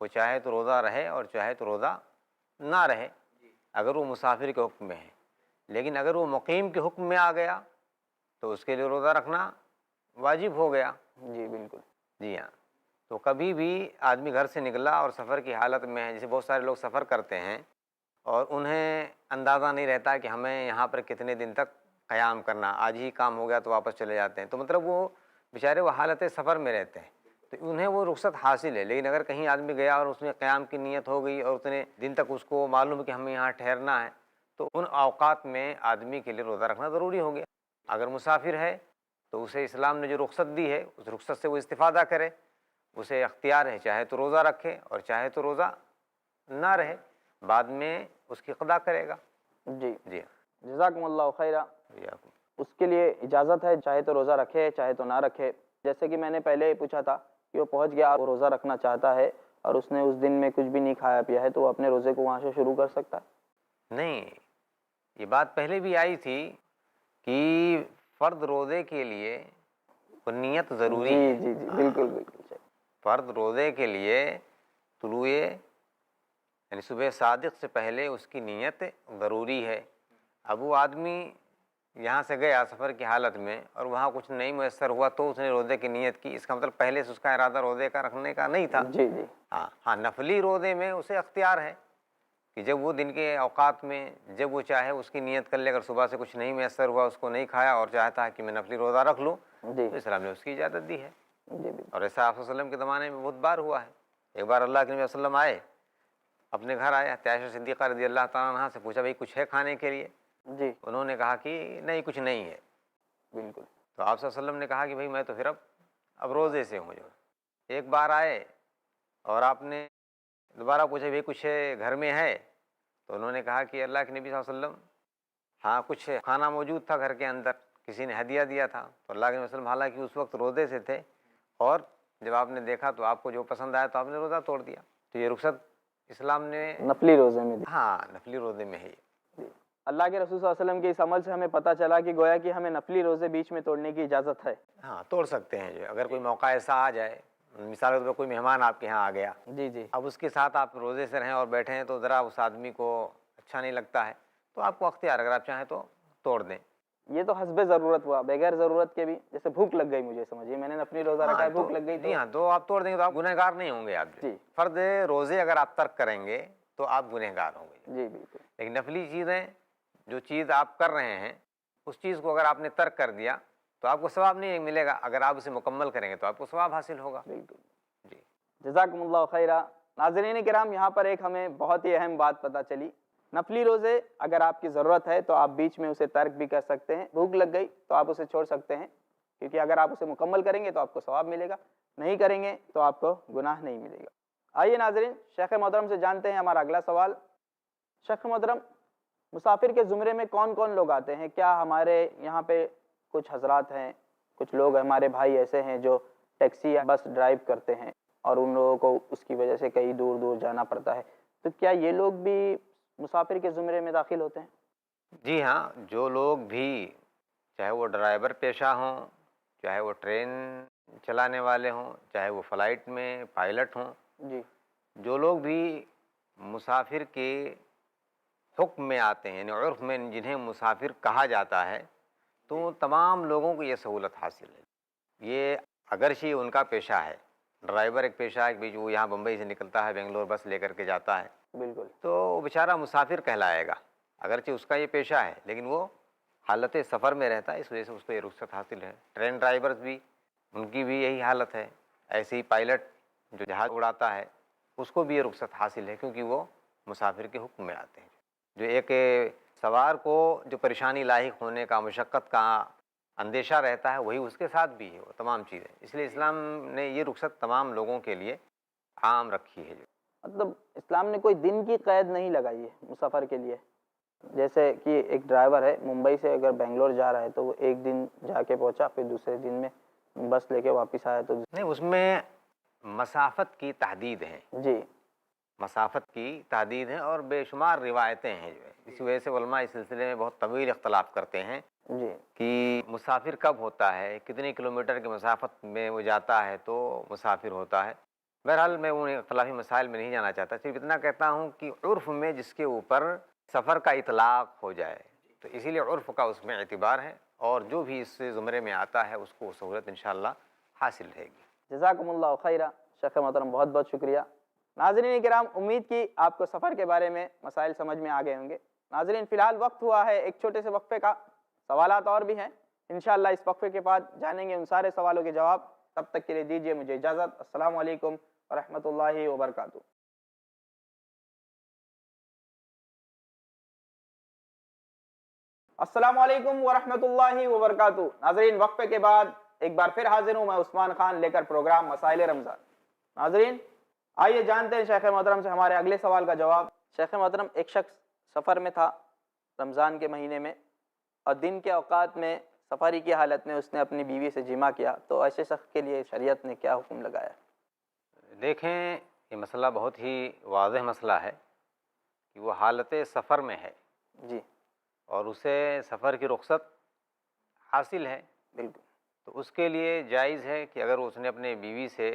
وہ چاہے تو روزہ رہے اور چاہے تو روزہ نہ رہے اگر وہ مسافر کے حکم میں ہے، لیکن اگر وہ مقیم کے حکم میں آ گیا تو اس کے لیے روزہ رکھنا واجب ہو گیا۔ جی بالکل۔ جی ہاں، تو کبھی بھی آدمی گھر سے نکلا اور سفر کی حالت میں ہے، جیسے بہت سارے لوگ سفر کرتے ہیں اور انہیں اندازہ نہیں رہتا کہ ہمیں یہاں پر کتنے دن تک قیام کرنا، آج ہی کام ہو گیا تو واپس چلے جاتے ہیں، تو مطلب وہ بیچارے وہ حالت سفر میں رہتے ہیں، تو انہیں وہ رخصت حاصل ہے۔ لیکن اگر کہیں آدمی گیا اور اس میں قیام کی نیت ہو گئی اور اتنے دن تک اس کو معلوم ہے کہ ہمیں یہاں ٹھہرنا ہے، تو ان اوقات میں آدمی کے لیے روزہ رکھنا ضروری ہو گیا۔ اگر مسافر ہے تو اسے اسلام نے جو رخصت دی ہے اس رخصت سے وہ استفادہ کرے، اسے اختیار ہے، چاہے تو روزہ رکھے اور چاہے تو روزہ نہ رہے، بعد میں اس کی قضا کرے گا۔ جی جی جزاکم اللہ خیرہ۔ ہاں، اس کے لیے اجازت ہے، چاہے تو روزہ رکھے چاہے تو نہ رکھے۔ جیسے کہ میں نے پہلے پوچھا تھا کہ وہ پہنچ گیا، وہ روزہ رکھنا چاہتا ہے اور اس نے اس دن میں کچھ بھی نہیں کھایا پیا ہے، تو وہ اپنے روزے کو وہاں سے شروع کر سکتا ہے؟ نہیں، یہ بات پہلے بھی آئی تھی کہ فرد روزے کے لیے وہ نیت ضروری جی ہے۔ جی جی بالکل بالکل صحیح۔ فرد روزے کے لیے طلوع یعنی صبح صادق سے پہلے اس کی نیت ضروری ہے۔ اب وہ آدمی یہاں سے گیا سفر کی حالت میں اور وہاں کچھ نہیں میسر ہوا تو اس نے روزے کی نیت کی، اس کا مطلب پہلے سے اس کا ارادہ روزے کا رکھنے کا نہیں تھا۔ جی جی ہاں نفلی روزے میں اسے اختیار ہے کہ جب وہ دن کے اوقات میں جب وہ چاہے اس کی نیت کر لے، اگر صبح سے کچھ نہیں میسر ہوا، اس کو نہیں کھایا اور چاہتا ہے کہ میں نفلی روزہ رکھ لوں، جی تو اسلام نے اس کی اجازت دی ہے۔ جی بالکل۔ اور ایسا آپ صلی اللہ علیہ وسلم کے زمانے میں بہت بار ہوا ہے۔ ایک بار اللہ کے نبی صلی اللہ علیہ وسلم آئے، اپنے گھر آئے، عائشہ صدیقہ رضی اللہ تعالیٰ عنہا سے پوچھا بھائی کچھ ہے کھانے کے لیے؟ جی انہوں نے کہا کہ نہیں کچھ نہیں ہے۔ بالکل۔ تو آپ صلی اللہ علیہ وسلم نے کہا کہ بھائی میں تو پھر اب روزے سے ہوں جو۔ ایک بار آئے اور آپ نے دوبارہ پوچھا بھائی کچھ گھر میں ہے؟ تو انہوں نے کہا کہ اللہ کے نبی صلی اللہ علیہ وسلم ہاں کچھ کھانا موجود تھا گھر کے اندر، کسی نے ہدیہ دیا تھا۔ تو اللہ کے نبی صلی اللہ علیہ وسلم حالانکہ اس وقت روزے سے تھے اور جب آپ نے دیکھا تو آپ کو جو پسند آیا تو آپ نے روزہ توڑ دیا۔ تو یہ رخصت اسلام نے نفلی روزے میں دی۔ ہاں نفلی روزے میں ہے۔ جی۔ اللہ کے رسول صلی اللہ علیہ وسلم کے اس عمل سے ہمیں پتہ چلا کہ گویا کہ ہمیں نفلی روزے بیچ میں توڑنے کی اجازت ہے۔ ہاں توڑ سکتے ہیں، جو اگر کوئی موقع ایسا آ جائے، مثال کے طور پر کوئی مہمان آپ کے یہاں آ گیا، جی جی اب اس کے ساتھ آپ روزے سے رہیں اور بیٹھے ہیں تو ذرا اس آدمی کو اچھا نہیں لگتا ہے، تو آپ کو اختیار اگر آپ چاہیں تو توڑ دیں۔ یہ تو حسب ضرورت ہوا، بغیر ضرورت کے بھی، جیسے بھوک لگ گئی مجھے، سمجھیے میں نے اپنی روزہ رکھا ہے، بھوک لگ گئی جی ہاں تو آپ توڑ دیں گے تو آپ گنہگار نہیں ہوں گے۔ آپ جی فرض روزے اگر آپ ترک کریں گے تو آپ گنہگار ہوں گے۔ جی بالکل۔ لیکن نفلی چیزیں جو چیز آپ کر رہے ہیں اس چیز کو اگر آپ نے ترک کر دیا تو آپ کو ثواب نہیں ملے گا، اگر آپ اسے مکمل کریں گے تو آپ کو ثواب حاصل ہوگا۔ بالکل۔ جی جزاکم اللہ خیرہ۔ ناظرین کرام، یہاں پر ایک ہمیں بہت ہی اہم بات پتہ چلی، نفلی روزے اگر آپ کی ضرورت ہے تو آپ بیچ میں اسے ترک بھی کر سکتے ہیں، بھوک لگ گئی تو آپ اسے چھوڑ سکتے ہیں، کیونکہ اگر آپ اسے مکمل کریں گے تو آپ کو ثواب ملے گا، نہیں کریں گے تو آپ کو گناہ نہیں ملے گا۔ آئیے ناظرین، شیخ محترم سے جانتے ہیں ہمارا اگلا سوال۔ شیخ محترم، مسافر کے زمرے میں کون کون لوگ آتے ہیں؟ کیا ہمارے یہاں پہ کچھ حضرات ہیں، کچھ لوگ ہمارے بھائی ایسے ہیں جو ٹیکسی یا بس ڈرائیو کرتے ہیں اور ان لوگوں کو اس کی وجہ سے کئی دور دور جانا پڑتا ہے، تو کیا یہ لوگ بھی مسافر کے زمرے میں داخل ہوتے ہیں؟ جی ہاں، جو لوگ بھی چاہے وہ ڈرائیور پیشہ ہوں، چاہے وہ ٹرین چلانے والے ہوں، چاہے وہ فلائٹ میں پائلٹ ہوں، جی جو لوگ بھی مسافر کے حکم میں آتے ہیں، یعنی عرف میں جنہیں مسافر کہا جاتا ہے، تو تمام لوگوں کو یہ سہولت حاصل ہے۔ یہ اگرچہ ان کا پیشہ ہے، ڈرائیور ایک پیشہ ہے کہ وہ یہاں بمبئی سے نکلتا ہے بنگلور بس لے کر کے جاتا ہے، بالکل۔ تو وہ بیچارہ مسافر کہلائے گا، اگرچہ اس کا یہ پیشہ ہے لیکن وہ حالت سفر میں رہتا ہے، اس وجہ سے اس کو یہ رخصت حاصل ہے۔ ٹرین ڈرائیورز بھی، ان کی بھی یہی حالت ہے، ایسے ہی پائلٹ جو جہاز اڑاتا ہے اس کو بھی یہ رخصت حاصل ہے، کیونکہ وہ مسافر کے حکم میں آتے ہیں۔ جو ایک سوار کو جو پریشانی لاحق ہونے کا، مشقت کا اندیشہ رہتا ہے، وہی اس کے ساتھ بھی ہے، وہ تمام چیزیں، اس لیے اسلام نے یہ رخصت تمام لوگوں کے لیے عام رکھی ہے۔ مطلب اسلام نے کوئی دن کی قید نہیں لگائی ہے مسافر کے لیے، جیسے کہ ایک ڈرائیور ہے ممبئی سے اگر بنگلور جا رہا ہے تو وہ ایک دن جا کے پہنچا، پھر دوسرے دن میں بس لے کے واپس آیا، تو نہیں، اس میں مسافت کی تحدید ہے، جی مسافت کی تحدید ہے اور بے شمار روایتیں ہیں جو ہے، اس وجہ سے علماء اس سلسلے میں بہت طویل اختلاف کرتے ہیں جی کہ مسافر کب ہوتا ہے، کتنے کلومیٹر کی مسافت میں وہ جاتا ہے تو مسافر ہوتا ہے۔ بہرحال میں ان اختلافی مسائل میں نہیں جانا چاہتا، صرف اتنا کہتا ہوں کہ عرف میں جس کے اوپر سفر کا اطلاق ہو جائے تو اسی لیے عرف کا اس میں اعتبار ہے، اور جو بھی اس زمرے میں آتا ہے اس کو سہولت انشاءاللہ حاصل رہے گی۔ جزاکم اللہ خیرہ، شیخ محترم بہت بہت شکریہ۔ ناظرین کرام، امید کی آپ کو سفر کے بارے میں مسائل سمجھ میں آ گئے ہوں گے۔ ناظرین فی الحال وقت ہوا ہے ایک چھوٹے سے وقفے کا، سوالات اور بھی ہیں، انشاءاللہ اس وقفے کے بعد جانیں گے ان سارے سوالوں کے جواب۔ تب تک کے لیے دیجیے مجھے اجازت۔ السلام علیکم ورحمۃ اللہ وبرکاتہ۔ السلام علیکم ورحمۃ اللہ وبرکاتہ۔ ناظرین وقفے کے بعد ایک بار پھر حاضر ہوں میں عثمان خان لے کر پروگرام مسائل رمضان۔ ناظرین آئیے جانتے ہیں شیخ محترم سے ہمارے اگلے سوال کا جواب۔ شیخ محترم، ایک شخص سفر میں تھا رمضان کے مہینے میں، اور دن کے اوقات میں سفری کی حالت میں اس نے اپنی بیوی سے جمع کیا، تو ایسے شخص کے لیے شریعت نے کیا حکم لگایا؟ دیکھیں، یہ مسئلہ بہت ہی واضح مسئلہ ہے کہ وہ حالت سفر میں ہے جی اور اسے سفر کی رخصت حاصل ہے، بالکل۔ تو اس کے لیے جائز ہے کہ اگر اس نے اپنے بیوی سے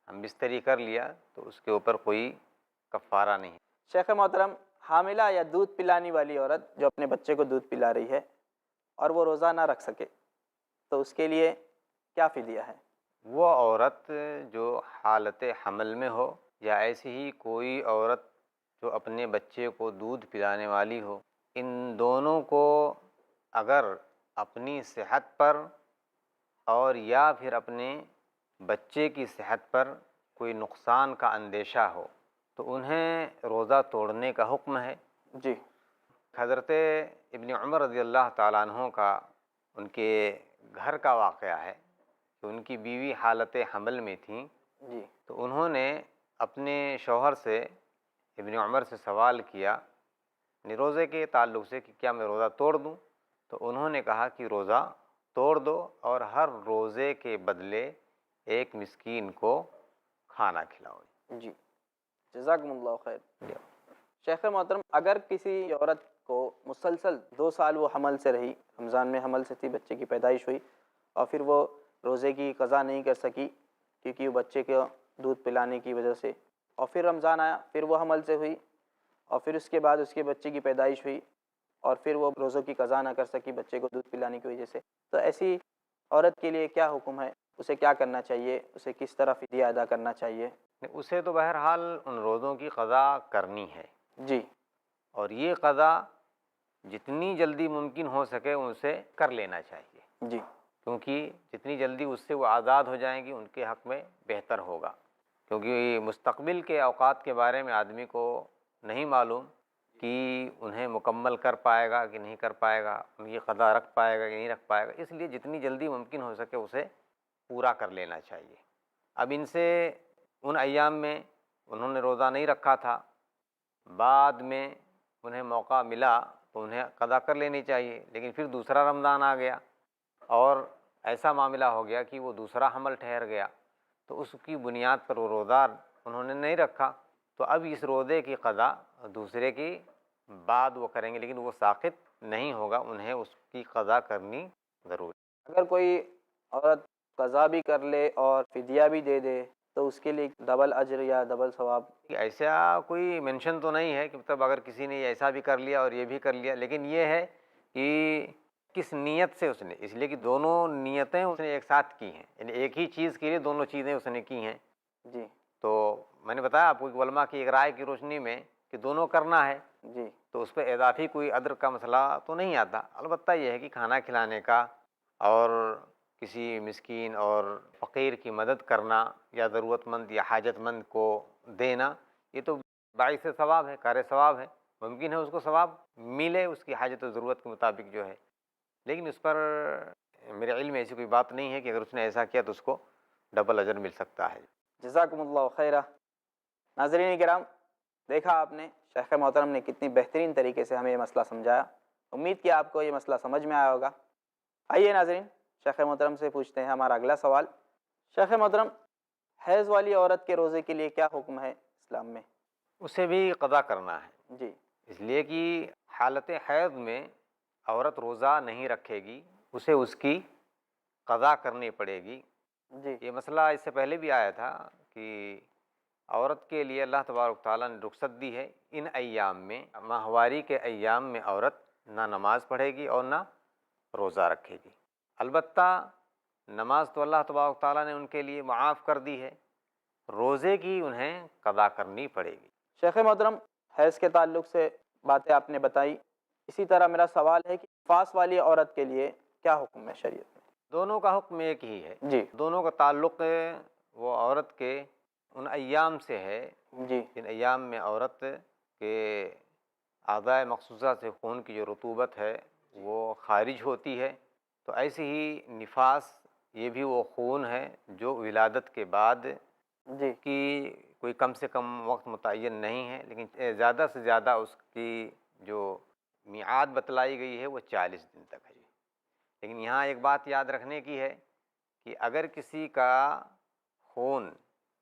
ہم بستری کر لیا تو اس کے اوپر کوئی کفارہ نہیں ہے۔ شیخ محترم، حاملہ یا دودھ پلانے والی عورت جو اپنے بچے کو دودھ پلا رہی ہے اور وہ روزہ نہ رکھ سکے، تو اس کے لیے کیا فدیہ ہے؟ وہ عورت جو حالت حمل میں ہو یا ایسی ہی کوئی عورت جو اپنے بچے کو دودھ پلانے والی ہو، ان دونوں کو اگر اپنی صحت پر اور یا پھر اپنے بچے کی صحت پر کوئی نقصان کا اندیشہ ہو تو انہیں روزہ توڑنے کا حکم ہے۔ جی حضرت ابن عمر رضی اللہ تعالیٰ عنہ کا ان کے گھر کا واقعہ ہے کہ ان کی بیوی حالت حمل میں تھیں، جی تو انہوں نے اپنے شوہر سے، ابن عمر سے سوال کیا یعنی روزے کے تعلق سے کہ کیا میں روزہ توڑ دوں؟ تو انہوں نے کہا کہ روزہ توڑ دو اور ہر روزے کے بدلے ایک مسکین کو کھانا کھلاؤ۔ جی جزاکم اللہ خیر۔ شیخ محترم، اگر کسی عورت کو مسلسل 2 سال وہ حمل سے رہی، رمضان میں حمل سے تھی، بچے کی پیدائش ہوئی اور پھر وہ روزے کی قضا نہیں کر سکی کیونکہ وہ بچے کو دودھ پلانے کی وجہ سے، اور پھر رمضان آیا، پھر وہ حمل سے ہوئی اور پھر اس کے بعد اس کے بچے کی پیدائش ہوئی اور پھر وہ روزوں کی قضا نہ کر سکی بچے کو دودھ پلانے کی وجہ سے، تو ایسی عورت کے لیے کیا حکم ہے؟ اسے کیا کرنا چاہیے؟ اسے کس طرح فدیہ ادا کرنا چاہیے؟ اسے تو بہرحال ان روزوں کی قضا کرنی ہے، جی اور یہ قضا جتنی جلدی ممکن ہو سکے اسے کر لینا چاہیے، جی کیونکہ جتنی جلدی اس سے وہ آزاد ہو جائیں گی ان کے حق میں بہتر ہوگا، کیونکہ مستقبل کے اوقات کے بارے میں آدمی کو نہیں معلوم کہ انہیں مکمل کر پائے گا کہ نہیں کر پائے گا، ان کی قضا رکھ پائے گا کہ نہیں رکھ پائے گا، اس لیے جتنی جلدی ممکن ہو سکے اسے پورا کر لینا چاہیے۔ اب ان سے ان ایام میں انہوں نے روزہ نہیں رکھا تھا، بعد میں انہیں موقع ملا تو انہیں قضا کر لینی چاہیے، لیکن پھر دوسرا رمضان آ گیا اور ایسا معاملہ ہو گیا کہ وہ دوسرا حمل ٹھہر گیا، تو اس کی بنیاد پر وہ روزہ انہوں نے نہیں رکھا، تو اب اس روزے کی قضا دوسرے کی بعد وہ کریں گے، لیکن وہ ساقط نہیں ہوگا، انہیں اس کی قضا کرنی ضروری۔ اگر کوئی عورت قضا بھی کر لے اور فدیہ بھی دے دے تو اس کے لیے ڈبل اجر یا ڈبل ثواب؟ ایسا کوئی مینشن تو نہیں ہے کہ مطلب اگر کسی نے ایسا بھی کر لیا اور یہ بھی کر لیا، لیکن یہ ہے کہ کس نیت سے اس نے، اس لیے کہ دونوں نیتیں اس نے ایک ساتھ کی ہیں، یعنی ایک ہی چیز کے لیے دونوں چیزیں اس نے کی ہیں۔ جی تو میں نے بتایا آپ کو کہ علماء کی ایک رائے کی روشنی میں کہ دونوں کرنا ہے جی تو اس پہ اضافی کوئی ادر کا مسئلہ تو نہیں آتا، البتہ یہ ہے کہ کھانا کھلانے کا اور کسی مسکین اور فقیر کی مدد کرنا یا ضرورت مند یا حاجت مند کو دینا، یہ تو باعث ثواب ہے، کار ثواب ہے، ممکن ہے اس کو ثواب ملے اس کی حاجت و ضرورت کے مطابق جو ہے، لیکن اس پر میرے علم میں ایسی کوئی بات نہیں ہے کہ اگر اس نے ایسا کیا تو اس کو ڈبل اجر مل سکتا ہے۔ جزاکم اللہ خیرہ۔ ناظرین کرام، دیکھا آپ نے شیخ محترم نے کتنی بہترین طریقے سے ہمیں یہ مسئلہ سمجھایا، امید کہ آپ کو یہ مسئلہ سمجھ میں آیا ہوگا۔ آئیے ناظرین شیخ محترم سے پوچھتے ہیں ہمارا اگلا سوال۔ شیخ محترم، حیض والی عورت کے روزے کے لیے کیا حکم ہے اسلام میں؟ اسے بھی قضا کرنا ہے، جی اس لیے کہ حالت حیض میں عورت روزہ نہیں رکھے گی، اسے اس کی قضا کرنی پڑے گی۔ جی یہ مسئلہ اس سے پہلے بھی آیا تھا کہ عورت کے لیے اللہ تبارک تعالیٰ نے رخصت دی ہے ان ایام میں، ماہواری کے ایام میں عورت نہ نماز پڑھے گی اور نہ روزہ رکھے گی۔ البتہ نماز تو اللہ تبارک تعالیٰ نے ان کے لیے معاف کر دی ہے، روزے کی انہیں قضا کرنی پڑے گی۔ شیخ محترم، حیض کے تعلق سے باتیں آپ نے بتائی، اسی طرح میرا سوال ہے کہ نفاس والی عورت کے لیے کیا حکم ہے شریعت میں؟ دونوں کا حکم ایک ہی ہے، جی دونوں کا تعلق وہ عورت کے ان ایام سے ہے جی جن ایام میں عورت کے اعضاء مخصوصہ سے خون کی جو رطوبت ہے وہ خارج ہوتی ہے، تو ایسے ہی نفاس یہ بھی وہ خون ہے جو ولادت کے بعد جی کی کوئی کم سے کم وقت متعین نہیں ہے، لیکن زیادہ سے زیادہ اس کی جو میعاد بتلائی گئی ہے وہ 40 دن تک ہے۔ لیکن یہاں ایک بات یاد رکھنے کی ہے کہ اگر کسی کا خون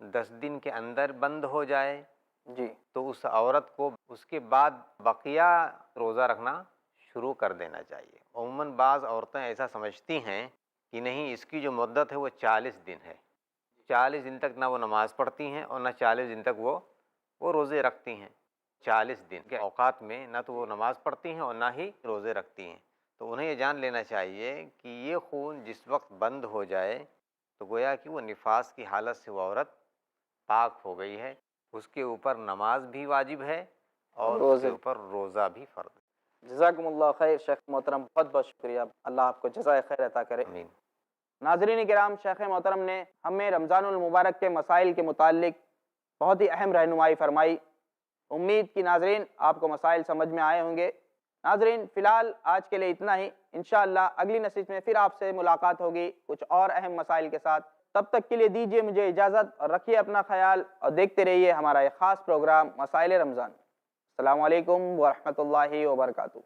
10 دن کے اندر بند ہو جائے جی تو اس عورت کو اس کے بعد بقیہ روزہ رکھنا شروع کر دینا چاہیے۔ عموماً بعض عورتیں ایسا سمجھتی ہیں کہ نہیں، اس کی جو مدت ہے وہ 40 دن ہے، 40 دن تک نہ وہ نماز پڑھتی ہیں اور نہ 40 دن تک وہ روزے رکھتی ہیں۔ 40 دن کے اوقات میں نہ تو وہ نماز پڑھتی ہیں اور نہ ہی روزے رکھتی ہیں، تو انہیں یہ جان لینا چاہیے کہ یہ خون جس وقت بند ہو جائے تو گویا کہ وہ نفاس کی حالت سے وہ عورت پاک ہو گئی ہے، اس کے اوپر نماز بھی واجب ہے اور اس کے اوپر روزہ بھی فرض ہے۔ جزاکم اللہ خیر شیخ محترم، بہت بہت شکریہ، اللہ آپ کو جزائے خیر عطا کرے۔ آمین۔ ناظرین کرام، شیخ محترم نے ہمیں رمضان المبارک کے مسائل کے متعلق بہت ہی اہم رہنمائی فرمائی۔ امید کی ناظرین آپ کو مسائل سمجھ میں آئے ہوں گے۔ ناظرین فی الحال آج کے لیے اتنا ہی، انشاءاللہ اگلی نشست میں پھر آپ سے ملاقات ہوگی کچھ اور اہم مسائل کے ساتھ۔ تب تک کے لیے دیجیے مجھے اجازت اور رکھیے اپنا خیال اور دیکھتے رہیے ہمارا ایک خاص پروگرام مسائل رمضان۔ السلام علیکم ورحمۃ اللہ وبرکاتہ۔